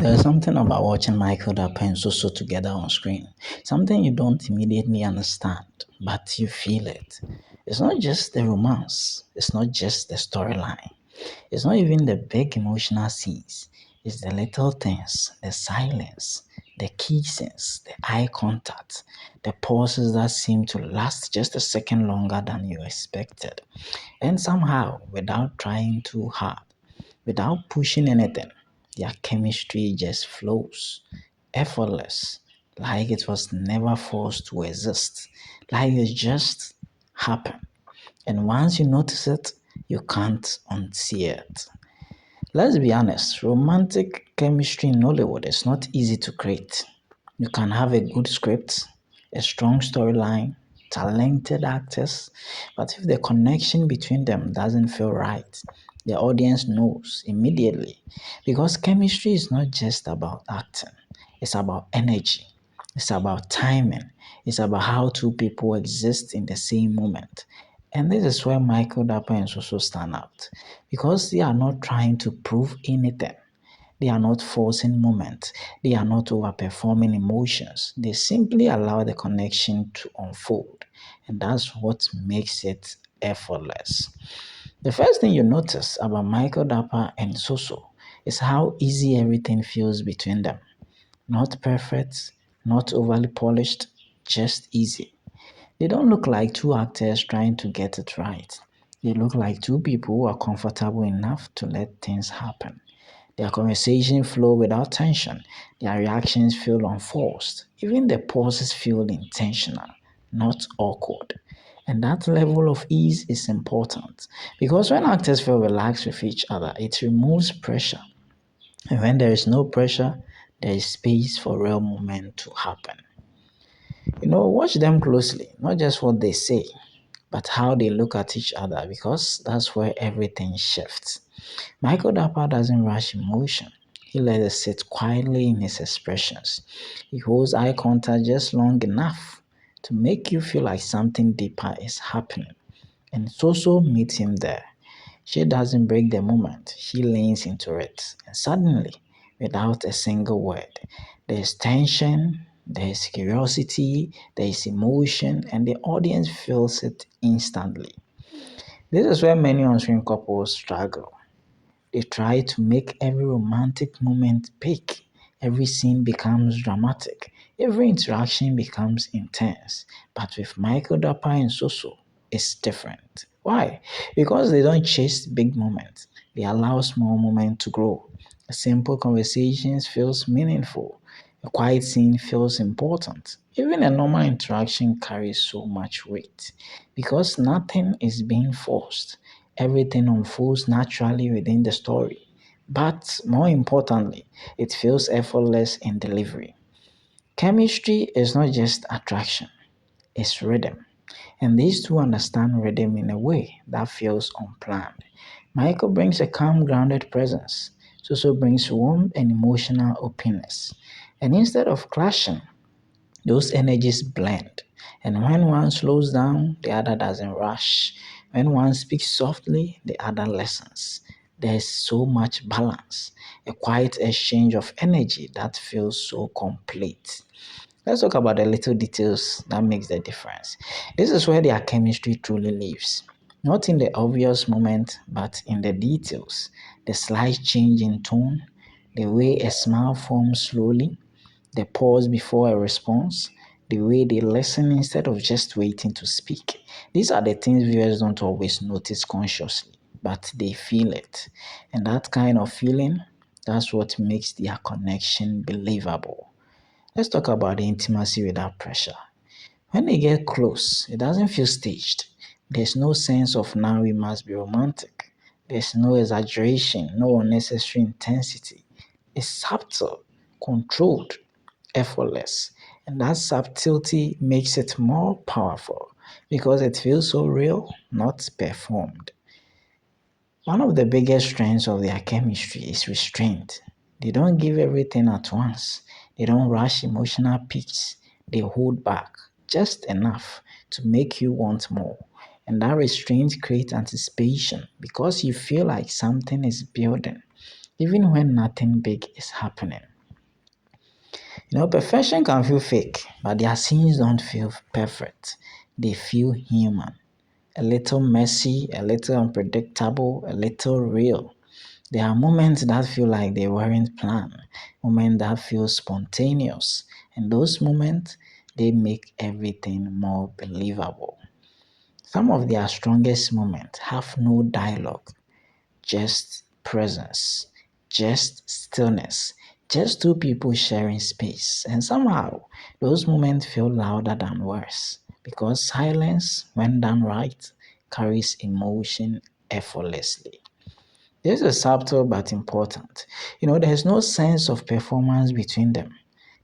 There's something about watching Micheal Dappa and Soso together on screen. Something you don't immediately understand, but you feel it. It's not just the romance, it's not just the storyline, it's not even the big emotional scenes. It's the little things, the silence, the kissings, the eye contact, the pauses that seem to last just a second longer than you expected. And somehow, without trying too hard, without pushing anything, their chemistry just flows, effortless, like it was never forced to exist, like it just happened. And once you notice it, you can't unsee it. Let's be honest, romantic chemistry in Nollywood is not easy to create. You can have a good script, a strong storyline, talented actors, but if the connection between them doesn't feel right, the audience knows immediately. Because chemistry is not just about acting, it's about energy, it's about timing, it's about how two people exist in the same moment. And this is where Michael Dapper and Soso stand out because they are not trying to prove anything. They are not forcing moments. They are not overperforming emotions. They simply allow the connection to unfold. And that's what makes it effortless. The first thing you notice about Michael Dapper and Soso is how easy everything feels between them. Not perfect, not overly polished, just easy. They don't look like two actors trying to get it right. They look like two people who are comfortable enough to let things happen. Their conversations flow without tension. Their reactions feel unforced. Even the pauses feel intentional, not awkward. And that level of ease is important because when actors feel relaxed with each other, it removes pressure. And when there is no pressure, there is space for real movement to happen. Watch them closely, not just what they say, but how they look at each other because that's where everything shifts. Michael Dapper doesn't rush emotion. He lets it sit quietly in his expressions. He holds eye contact just long enough to make you feel like something deeper is happening. And Soso meets him there. She doesn't break the moment, she leans into it. And suddenly, without a single word, there's tension, there's curiosity, there's emotion, and the audience feels it instantly. This is where many on screen couples struggle. They try to make every romantic moment big. Every scene becomes dramatic. Every interaction becomes intense. But with Michael Dapper and Soso, it's different. Why? Because they don't chase big moments. They allow small moments to grow. A simple conversation feels meaningful. A quiet scene feels important. Even a normal interaction carries so much weight because nothing is being forced. Everything unfolds naturally within the story. But more importantly, it feels effortless in delivery. Chemistry is not just attraction, it's rhythm. And these two understand rhythm in a way that feels unplanned. Michael brings a calm, grounded presence. Suso brings warmth and emotional openness. And instead of clashing, those energies blend. And when one slows down, the other doesn't rush. When one speaks softly, the other listens. There's so much balance, a quiet exchange of energy that feels so complete. Let's talk about the little details that makes the difference. This is where their chemistry truly lives. Not in the obvious moment, but in the details. The slight change in tone, the way a smile forms slowly, the pause before a response, the way they listen instead of just waiting to speak. These are the things viewers don't always notice consciously, but they feel it. And that kind of feeling, that's what makes their connection believable. Let's talk about the intimacy without pressure. When they get close, it doesn't feel staged. There's no sense of now we must be romantic. There's no exaggeration, no unnecessary intensity. It's subtle, controlled, effortless. And that subtlety makes it more powerful because it feels so real, not performed. One of the biggest strengths of their chemistry is restraint. They don't give everything at once. They don't rush emotional peaks. They hold back just enough to make you want more. And that restraint creates anticipation because you feel like something is building, even when nothing big is happening. Perfection can feel fake, but their scenes don't feel perfect. They feel human. A little messy, a little unpredictable, a little real. There are moments that feel like they weren't planned, moments that feel spontaneous, and those moments they make everything more believable. Some of their strongest moments have no dialogue, just presence, just stillness, just two people sharing space. And somehow, those moments feel louder than words because silence, when done right, carries emotion effortlessly. This is subtle but important. There's no sense of performance between them.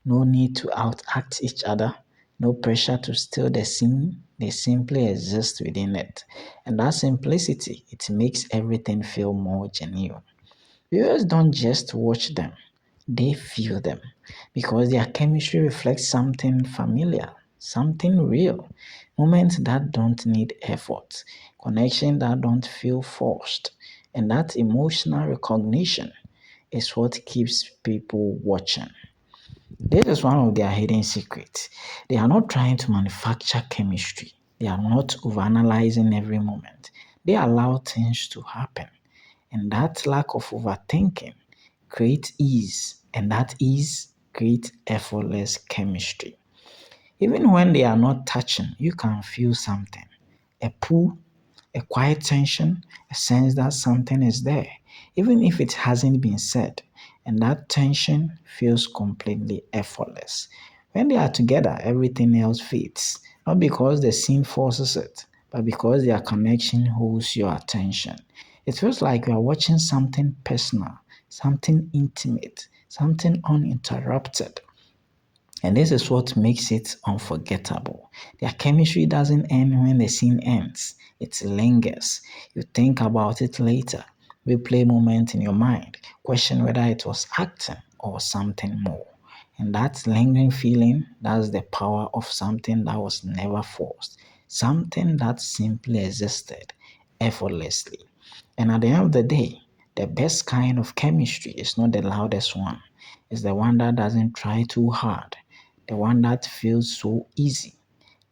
No need to outact each other. No pressure to steal the scene. They simply exist within it. And that simplicity, it makes everything feel more genuine. Viewers don't just watch them, they feel them because their chemistry reflects something familiar, something real, moments that don't need effort, connection that don't feel forced, and that emotional recognition is what keeps people watching. This is one of their hidden secrets. They are not trying to manufacture chemistry. They are not overanalyzing every moment. They allow things to happen. And that lack of overthinking creates ease, and that ease creates effortless chemistry. Even when they are not touching, you can feel something. A pull, a quiet tension, a sense that something is there, even if it hasn't been said. And that tension feels completely effortless. When they are together, everything else fits. Not because the scene forces it, but because their connection holds your attention. It feels like you are watching something personal, something intimate, something uninterrupted. And this is what makes it unforgettable. Their chemistry doesn't end when the scene ends, it lingers. You think about it later, replay moment in your mind, question whether it was acting or something more. And that lingering feeling, that's the power of something that was never forced, something that simply existed effortlessly. And at the end of the day, the best kind of chemistry is not the loudest one. It's the one that doesn't try too hard, the one that feels so easy,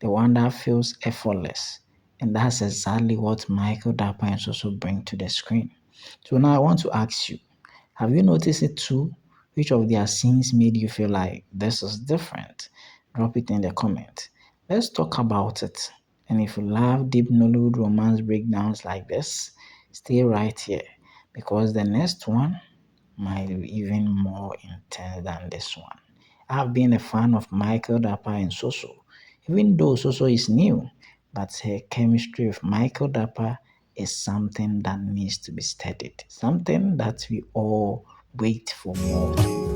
the one that feels effortless. And that's exactly what Micheal Dappa and Soso bring to the screen. So now I want to ask you, have you noticed it too? Which of their scenes made you feel like this is different? Drop it in the comment. Let's talk about it. And if you love deep Nollywood romance breakdowns like this, stay right here because the next one might be even more intense than this one. I've been a fan of Micheal Dappa and Soso, even though Soso is new, but her chemistry with Micheal Dappa is something that needs to be studied, something that we all wait for more.